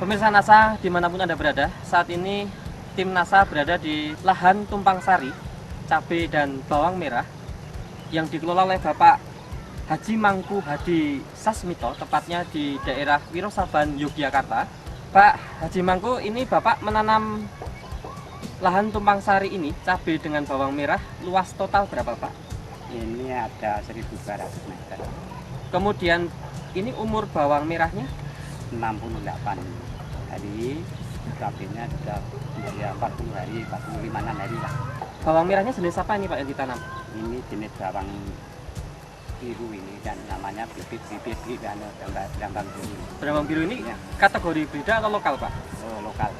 Pemirsa NASA dimanapun Anda berada, saat ini tim NASA berada di lahan tumpang sari, cabai dan bawang merah yang dikelola oleh Bapak Haji Mangku Hadi Sasmito, tepatnya di daerah Wirosaban, Yogyakarta. Pak Haji Mangku, ini Bapak menanam lahan tumpang sari ini, cabai dengan bawang merah, luas total berapa Pak? Ini ada 1.200 meter. Kemudian ini umur bawang merahnya? 68 hari, cabainya sudah ya 40 hari, 45 hari lah. Bawang merahnya jenis apa ini Pak yang ditanam? Ini jenis bawang biru ini dan namanya bibit dan brambang biru. Brambang biru ini Ya. kategori hibrida atau lokal Pak? Oh, lokal.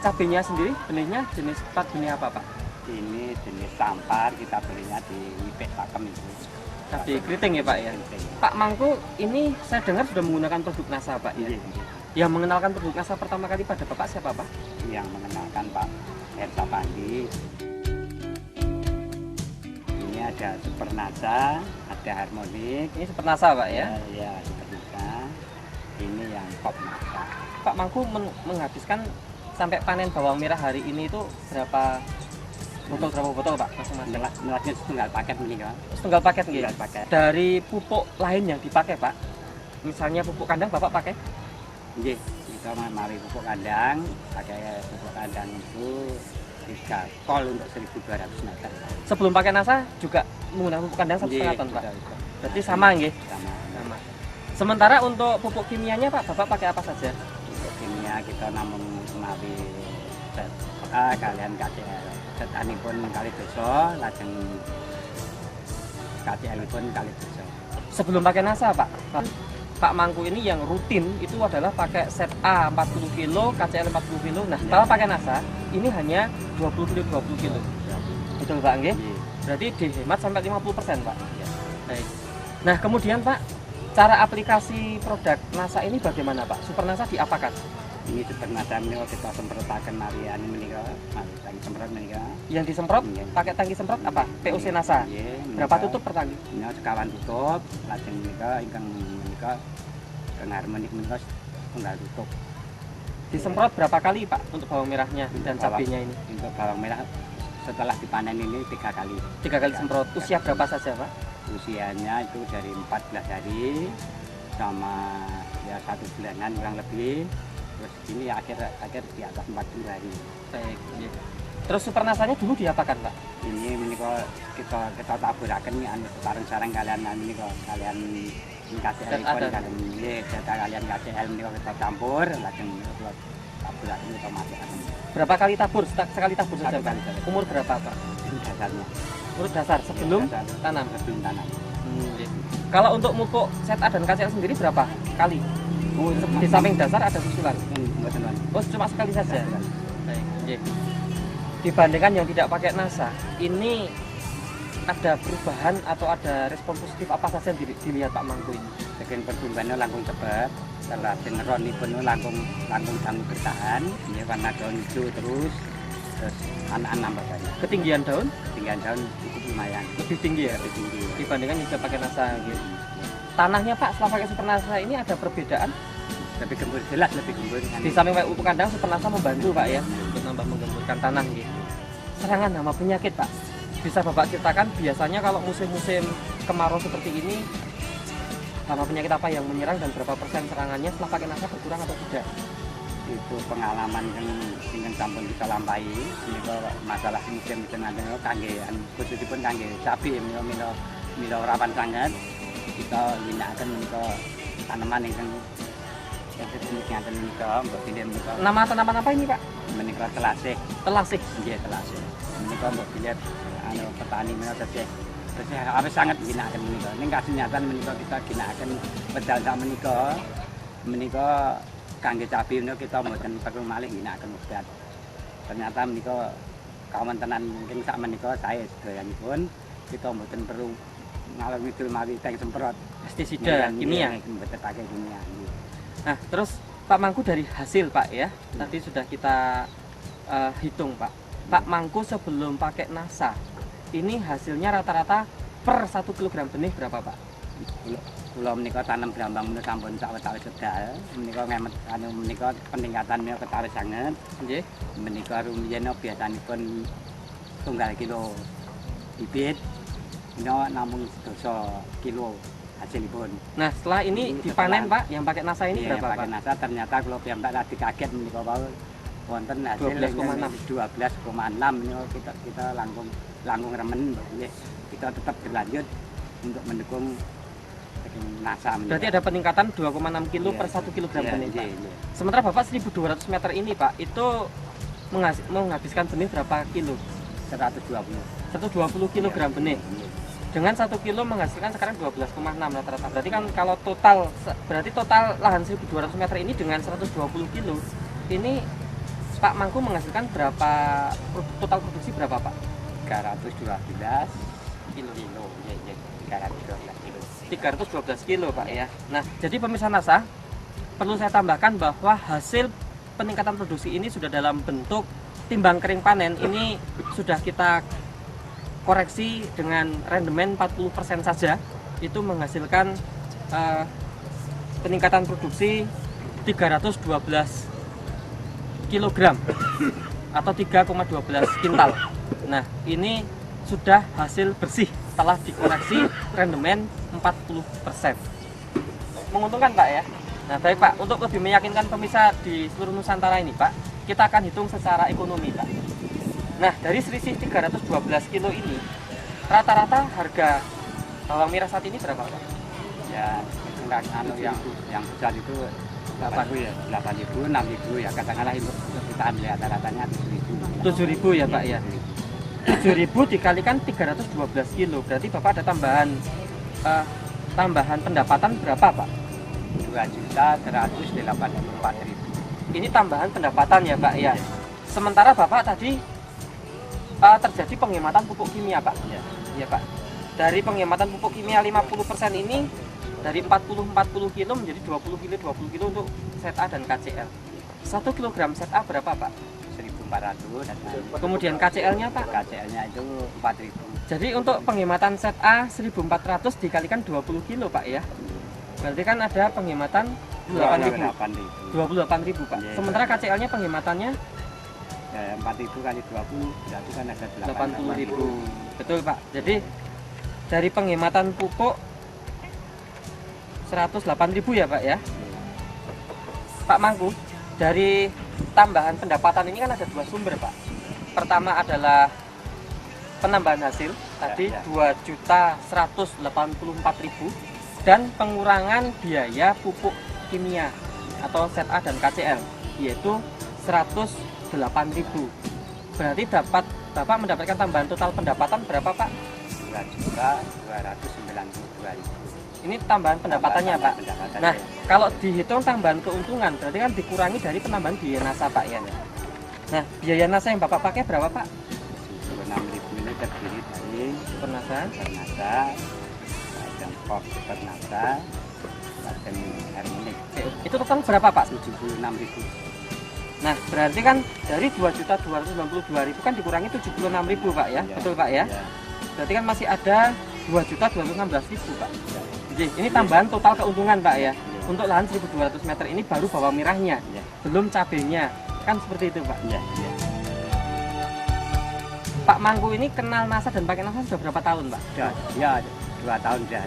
Cabenya sendiri benihnya jenis plat benih apa Pak? Ini jenis sampar, kita belinya di Wipek Pakem itu. Cabai keriting ya Pak ya? Keriting. Pak Mangku, ini saya dengar sudah menggunakan produk NASA Pak ya? Iya, iya. Yang mengenalkan produk NASA pertama kali pada Bapak siapa Pak? Yang mengenalkan Pak Hersa Pandi. Ini ada Super NASA, ada Harmonik. Ini Super NASA Pak ya? Ya, Super NASA. Ini yang Pop NASA. Pak Mangku menghabiskan sampai panen bawang merah hari ini itu berapa botol Pak masing-masing? Melasnya setunggal paket ini kan. Setunggal paket nggih. Setunggal paket. Dari pupuk lain yang dipakai Pak, misalnya pupuk kandang Bapak pakai? Nggih, kita mari pupuk kandang, pakai pupuk kandang itu 3 kol untuk 1.200 meter. Sebelum pakai NASA juga menggunakan pupuk kandang 1,5 ton Pak? Berarti sama nggih? Sama. Sementara untuk pupuk kimianya Pak, Bapak pakai apa saja? Untuk kimia kita namun mari kalian KCL. Setani pun kali desa, lajeng KCL pun kali desa. Sebelum pakai NASA Pak, Pak Mangku ini yang rutin itu adalah pakai set A 40 kilo, KCL 40 kilo. Nah, kalau pakai NASA ini hanya 20 kilo 20 kilo. Betul Pak nggih? Berarti dihemat sampai 50% Pak. Ya. Baik. Nah, kemudian Pak, cara aplikasi produk NASA ini bagaimana Pak? Super NASA diapakan? Ini sebenarnya ini kita semprotakan marian ini kok, tangki semprot ini kok. Yang disemprot Iya. pakai tangki semprot apa? POC NASA. Iya, Berapa tutup per tangki? Ini sekawan tutup, lajeng menika ingkang menika kang harmonik menika tunggal tutup. Disemprot berapa kali Pak untuk bawang merahnya dan Bawang- cabenya ini? Untuk bawang merah setelah dipanen ini 3 kali. 3 kali semprot. Usia berapa saja Pak? Usianya itu dari 14 hari sama ya 1 bulanan kurang lebih. Terus ini akhir di atas 40 hari. Baik. Iya. Terus super nasanya dulu diapakan Pak? Ini menika kita taburaken nih anu sareng-sareng kalian ini kok kalian KCL Dan pun ada. kalian nggih data kalian KCL menika kita campur lajeng kita taburaken kita masukkan. Berapa kali tabur? Sekali tabur saja Satu Pak? kali saja. Umur berapa Pak? Itu dasarnya. Umur dasar sebelum Dasar. tanam. Sebelum tanam. Iya. Kalau untuk pupuk set A dan KCL sendiri berapa kali? Di samping dasar ada susulan. Mboten wonten. Oh cuma sekali saja. Dasar. Baik. Iya. Dibandingkan yang tidak pakai NASA, ini ada perubahan atau ada respon positif apa saja yang dilihat Pak Mangku ini? Saking pertumbuhannya langkung cepet, setelah ronipun langkung sanggup bertahan, ini warna daun hijau terus anak-anak nambah banyak. Ketinggian daun Ketinggian daun cukup lumayan, lebih tinggi ya lebih tinggi. dibandingkan yang tidak pakai NASA. Gitu. Tanahnya Pak setelah pakai super NASA ini ada perbedaan? Lebih gembur, jelas lebih gembur. Di samping pakai pupuk kandang super NASA membantu Pak ya untuk nambah menggemburkan tanah gitu. Serangan hama penyakit Pak, bisa Bapak ceritakan biasanya kalau musim-musim kemarau seperti ini hama penyakit apa yang menyerang dan berapa persen serangannya setelah pakai NASA berkurang atau tidak? Itu pengalaman yang ingin sampun kita lampahi. Ini kok masalah musim itu nanti kangge, khususipun kangge cabai, milo rawan sangat. Kita ginakaken menika tanaman yang sejenis ngaten menika, mbok pilih menika. Nama tanaman apa ini Pak? Menika telasih, Telasih. nggih telasih. Menika mbok pilih petani menika tesih. Tesih awis sangat ginakaken menika. Ning kasunyatan menika kita ginakaken pedal sak menika kangge cabai menika kita mboten perlu malih ginakaken obat. Ternyata menika kawontenan mungkin sak menika saya sedayanipun kita mboten perlu ngalor ngidul mawi teng semprot Pestisida kimia. mboten pakai kimia. Nah, terus Pak Mangku dari hasil Pak ya, tadi sudah kita hitung Pak. Pak Mangku sebelum pakai NASA, ini hasilnya rata-rata per 1 kg benih berapa Pak? kula menika tanam brambang menika sampun sawetawis sedal. Menika ngemet menika peningkatan menika ketawis sanget. Nggih. Menika rumiyin biasanipun tunggal kilo bibit menika namung 12 kilo hasilipun. Nah, setelah ini dipanen Pak, yang pakai NASA ini Iya, berapa pakai Pak? nasa ternyata kalau piyambak tadi kaget menika wau wonten hasil 12,6 menika kita langkung remen nggih. Kita tetap berlanjut untuk mendukung NASA menika. Berarti ada peningkatan 2,6 kilo Iya. per 1 kilogram Iya, benih Pak. iya, iya. Sementara Bapak 1.200 meter ini Pak, itu menghabiskan benih berapa kilo? 120. 120 kilogram Iya, benih. iya. Dengan 1 kilo menghasilkan sekarang 12,6 rata-rata. Berarti kan kalau total lahan 1.200 meter ini dengan 120 kilo, ini Pak Mangku menghasilkan berapa total produksi berapa Pak? 312 Kilo. iya, iya. 312 kilo. 312 kilo Pak ya. Nah, jadi pemirsa NASA, perlu saya tambahkan bahwa hasil peningkatan produksi ini sudah dalam bentuk timbang kering panen. Ini sudah kita koreksi dengan rendemen 40% saja, itu menghasilkan peningkatan produksi 312 kg atau 3,12 kintal. Nah, ini sudah hasil bersih setelah dikoreksi rendemen 40%. Menguntungkan Pak ya. Nah, baik Pak, untuk lebih meyakinkan pemirsa di seluruh Nusantara ini Pak, kita akan hitung secara ekonomi Pak. Nah, dari selisih 312 kilo ini, rata-rata harga bawang merah saat ini berapa Pak? Ya, enggak yang besar itu 8.000 ya, 8.000, 6.000 ya katakanlah itu kita ambil rata-ratanya 7.000. 7.000 ya Pak ya. 7.000 dikalikan 312 kilo, berarti Bapak ada tambahan pendapatan berapa Pak? 2.184.000. Ini tambahan pendapatan ya Pak ya. Sementara Bapak tadi terjadi penghematan pupuk kimia Pak. Ya. Iya Pak. Dari penghematan pupuk kimia 50% ini dari 40 kilo menjadi 20 kilo untuk ZA dan KCL. 1 kilogram ZA berapa Pak? 1.400 dan Kemudian KCL-nya Pak? KCL-nya itu 4.000. Jadi untuk penghematan ZA 1.400 dikalikan 20 kilo Pak ya. Berarti kan ada penghematan 28.000. 28.000 Pak. Iya. Sementara KCL-nya penghematannya Ya, 4.000 kali 20 berarti kan ada 80.000. Betul Pak. Jadi dari penghematan pupuk 108.000 ya Pak ya. Pak Mangku, dari tambahan pendapatan ini kan ada dua sumber Pak. Pertama adalah penambahan hasil tadi Ya. 2.184.000 dan pengurangan biaya pupuk kimia atau ZA dan KCL yaitu 108.000. Berarti Bapak mendapatkan tambahan total pendapatan berapa Pak? 2.292.000. Ini tambahan pendapatannya Pak. Pendapatannya. Nah, kalau dihitung tambahan keuntungan berarti kan dikurangi dari penambahan biaya NASA Pak ya. Nah, biaya NASA yang Bapak pakai berapa Pak? 6.000 ini terdiri dari Super NASA. Nasa, dan Pop Super Nasa, dan Harmonic. Itu total berapa Pak? 76.000. Nah, berarti kan dari 2.292.000 kan dikurangi 76.000 Pak ya. Iya. Betul Pak ya? Berarti kan masih ada 2.216.000 Pak. Ya. Jadi ini tambahan total keuntungan Pak ya. Iya. Untuk lahan 1.200 meter ini baru bawang merahnya, Ya. belum cabenya. Kan seperti itu Pak. Ya, ya. Pak Mangku ini kenal NASA dan pakai NASA sudah berapa tahun Pak? Ya, 2 tahun sudah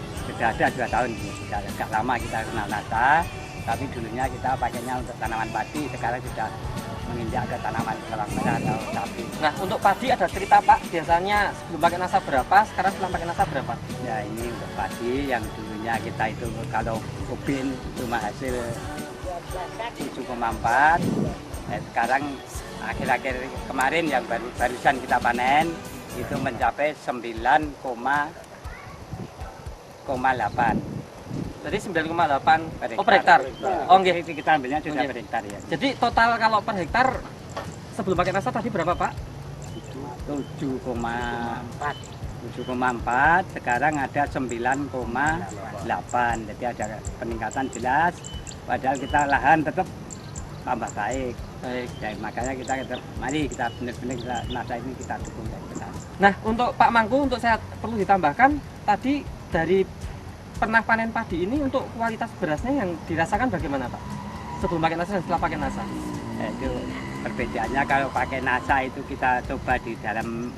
ada 2 tahun. Sudah agak lama kita kenal Nasa, tapi dulunya kita pakainya untuk tanaman padi, sekarang sudah menginjak ke tanaman bawang merah atau cabai. Nah, untuk padi ada cerita Pak, biasanya sebelum pakai NASA berapa, sekarang setelah pakai NASA berapa? Ya, ini untuk padi yang dulunya kita itu kalau ubin cuma hasil 7,4. Sekarang akhir-akhir kemarin yang barusan kita panen itu mencapai 9,8. Jadi 9,8 per hektar. Oh nggih. Itu kita ambilnya sudah Nggih. per hektar ya. Jadi total kalau per hektar sebelum pakai NASA tadi berapa Pak? 7,4. 7,4, sekarang ada 9,8. Jadi ada peningkatan jelas. Padahal kita lahan tetap tambah baik. Baik. Ya, makanya kita mari kita benar-benar kita NASA ini kita dukung dan kita. Nah, untuk Pak Mangku, untuk saya perlu ditambahkan tadi dari pernah panen padi ini untuk kualitas berasnya yang dirasakan bagaimana Pak? Sebelum pakai NASA dan setelah pakai NASA? Itu perbedaannya kalau pakai NASA itu kita coba di dalam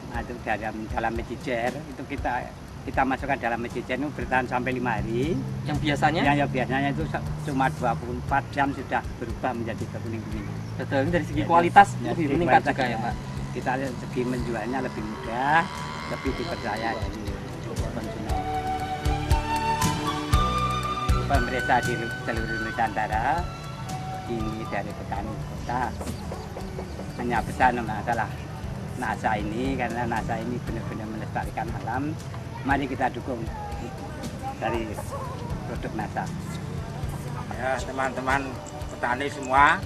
mecijer itu kita masukkan dalam mecijer itu bertahan sampai 5 hari. Yang biasanya? Yang biasanya itu cuma 24 jam sudah berubah menjadi berkuning-kuning. Betul, ini dari segi kualitas ya, lebih meningkat juga ya Pak? Kita lihat segi menjualnya lebih mudah, lebih dipercaya dari konsumen. Pemerintah di seluruh Nusantara ini dari petani kota hanya pesan masalah NASA ini, karena NASA ini benar-benar melestarikan alam. Mari kita dukung dari produk NASA. Ya, teman-teman petani semua,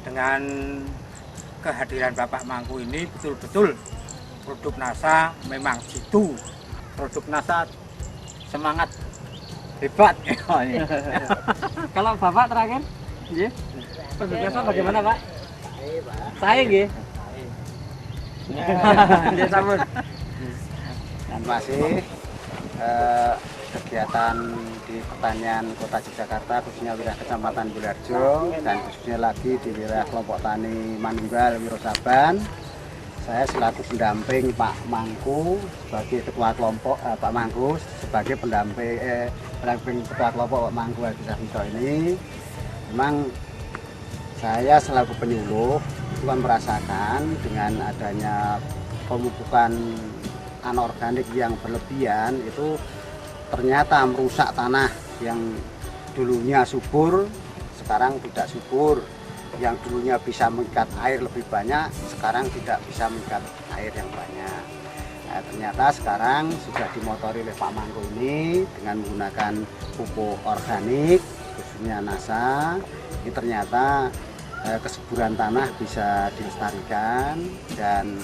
dengan kehadiran Bapak Mangku ini betul-betul produk NASA memang jitu. Produk NASA semangat hebat. Kalau Bapak terakhir, ya, produk NASA bagaimana Pak? Saya nggih. Nggih sampun. Dan masih kegiatan di pertanian Kota Yogyakarta, khususnya wilayah Kecamatan Bularjo dan khususnya lagi di wilayah kelompok tani Manunggal Wirosaban. Saya selaku pendamping Pak Mangku sebagai ketua kelompok, Pak Mangku sebagai pendamping ketua kelompok Pak Mangku Hadisahmito ini, memang saya selaku penyuluh itu kan merasakan dengan adanya pemupukan anorganik yang berlebihan itu ternyata merusak tanah yang dulunya subur sekarang tidak subur, yang dulunya bisa mengikat air lebih banyak sekarang tidak bisa mengikat air yang banyak. Nah, ternyata sekarang sudah dimotori oleh Pak Mangku ini dengan menggunakan pupuk organik khususnya NASA. Ini ternyata kesuburan tanah bisa dilestarikan dan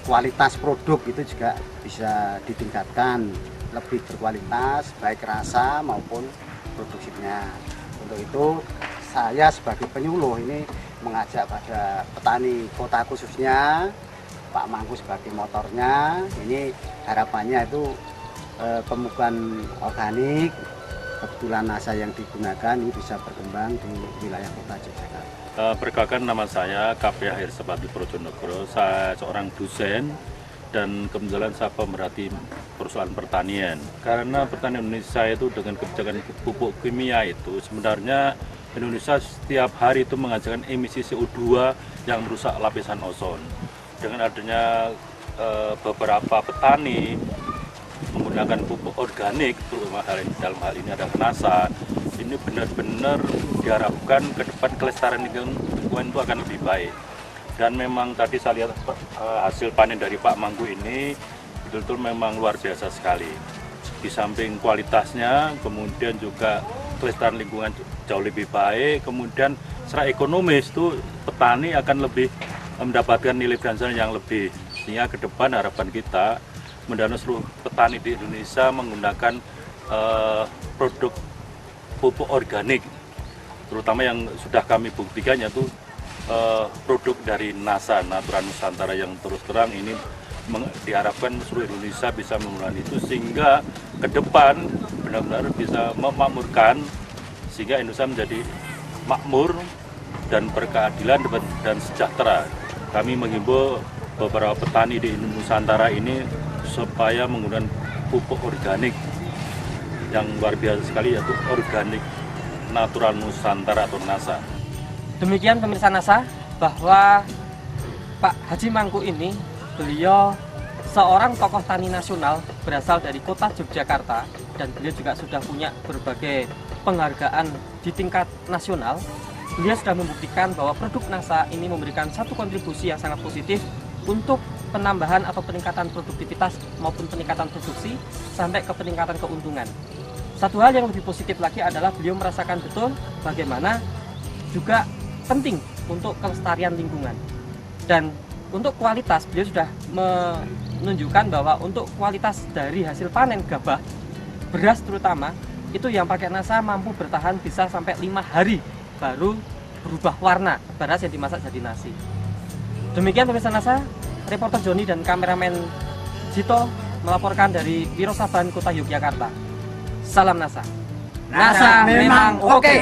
kualitas produk itu juga bisa ditingkatkan, lebih berkualitas baik rasa maupun produksinya. Untuk itu saya sebagai penyuluh ini mengajak pada petani kota khususnya Pak Mangku sebagai motornya, ini harapannya itu pemupukan organik kebetulan NASA yang digunakan ini bisa berkembang di wilayah Kota Yogyakarta. Perkenalkan, nama saya KPH Hirsapati Projonegoro. Saya seorang dosen dan kebetulan saya pemerhati perusahaan pertanian. Karena pertanian Indonesia itu dengan kebijakan pupuk kimia itu sebenarnya Indonesia setiap hari itu menghasilkan emisi CO2 yang merusak lapisan ozon. Dengan adanya beberapa petani menggunakan pupuk organik, terutama dalam hal ini ada NASA, ini benar-benar diharapkan ke depan kelestarian lingkungan itu akan lebih baik. Dan memang tadi saya lihat hasil panen dari Pak Mangku ini betul-betul memang luar biasa sekali. Di samping kualitasnya, kemudian juga kelestarian lingkungan jauh lebih baik, kemudian secara ekonomis itu petani akan lebih mendapatkan nilai finansial yang lebih. Sehingga ke depan harapan kita mendana seluruh petani di Indonesia menggunakan produk pupuk organik, terutama yang sudah kami buktikan yaitu produk dari NASA, Natural Nusantara, yang terus terang ini diharapkan seluruh Indonesia bisa menggunakan itu sehingga ke depan benar-benar bisa memakmurkan, sehingga Indonesia menjadi makmur dan berkeadilan dan sejahtera. Kami menghimbau beberapa petani di Nusantara ini supaya menggunakan pupuk organik yang luar biasa sekali, yaitu organik Natural Nusantara atau NASA. Demikian pemirsa NASA, bahwa Pak Haji Mangku ini, beliau seorang tokoh tani nasional berasal dari kota Yogyakarta, dan beliau juga sudah punya berbagai penghargaan di tingkat nasional. Beliau sudah membuktikan bahwa produk NASA ini memberikan satu kontribusi yang sangat positif untuk penambahan atau peningkatan produktivitas maupun peningkatan produksi sampai ke peningkatan keuntungan. Satu hal yang lebih positif lagi adalah beliau merasakan betul bagaimana juga penting untuk kelestarian lingkungan. Dan untuk kualitas, beliau sudah menunjukkan bahwa untuk kualitas dari hasil panen gabah, beras terutama, itu yang pakai NASA mampu bertahan bisa sampai 5 hari baru berubah warna beras yang dimasak jadi nasi. Demikian pemirsa NASA, reporter Joni dan kameramen Jito melaporkan dari Wirosaban, Kota Yogyakarta. Salam NASA. NASA memang oke.